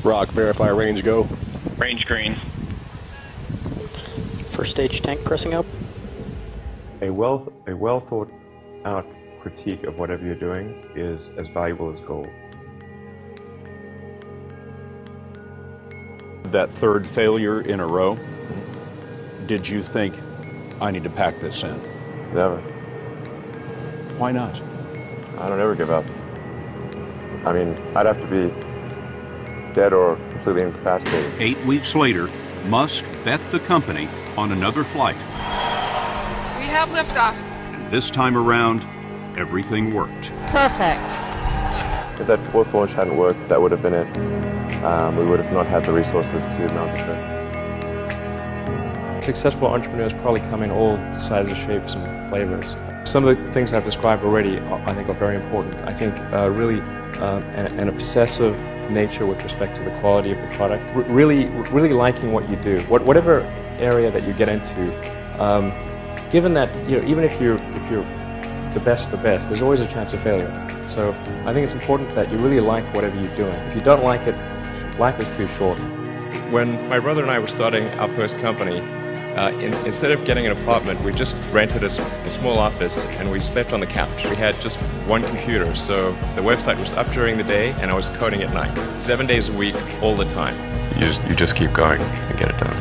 Rock, verify range, go. Range green. First stage tank pressing up. A well thought out critique of whatever you're doing is as valuable as gold. That third failure in a row, did you think, I need to pack this in? Never. Why not? I don't ever give up. I mean, I'd have to be dead or completely incapacitated. 8 weeks later, Musk bet the company on another flight. We have liftoff. And this time around, everything worked. Perfect. If that fourth launch hadn't worked, that would have been it. We would have not had the resources to mount a fifth. Successful entrepreneurs probably come in all sizes, shapes, and flavors. Some of the things I've described already, I think, are very important. I think really an obsessive nature with respect to the quality of the product. Really liking what you do, whatever area that you get into. Given that, even if you're the best, there's always a chance of failure. So I think it's important that you really like whatever you're doing. If you don't like it, life is too short. When my brother and I were starting our first company, instead of getting an apartment, we just rented a small office and we slept on the couch. We had just one computer, so the website was up during the day and I was coding at night. 7 days a week, all the time. You just keep going and get it done.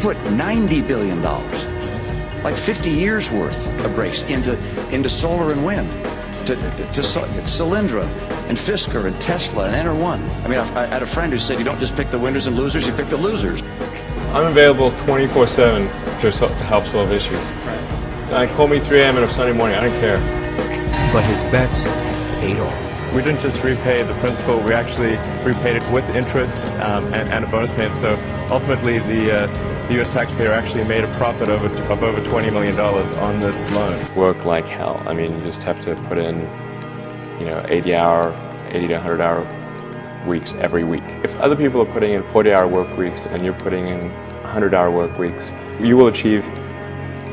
Put $90 billion, like 50 years worth of brakes into solar and wind, to Solyndra and Fisker and Tesla and Enter1. I mean, I had a friend who said you don't just pick the winners and losers, you pick the losers. I'm available 24/7 to help solve issues. Call me 3 a.m. on a Sunday morning, I don't care. But his bets paid off. We didn't just repay the principal, we actually repaid it with interest and a bonus payment. So ultimately the U.S. taxpayer actually made a profit of over $20 million on this loan. Work like hell. I mean, you just have to put in, 80 to 100 hour weeks every week. If other people are putting in 40-hour work weeks and you're putting in 100-hour work weeks, you will achieve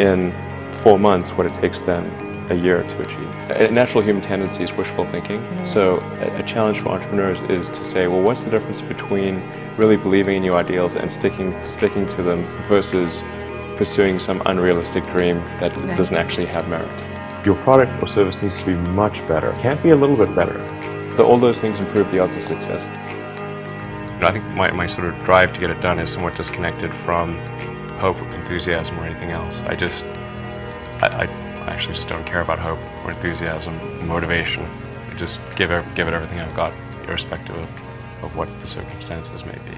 in 4 months what it takes them a year to achieve. A natural human tendency is wishful thinking. So a challenge for entrepreneurs is to say, well, what's the difference between really believing in your ideals and sticking to them versus pursuing some unrealistic dream that doesn't actually have merit? Your product or service needs to be much better. It can't be a little bit better. So all those things improve the odds of success. I think my sort of drive to get it done is somewhat disconnected from hope, enthusiasm, or anything else. I actually just don't care about hope or enthusiasm, motivation. I just give it everything I've got, irrespective of what the circumstances may be.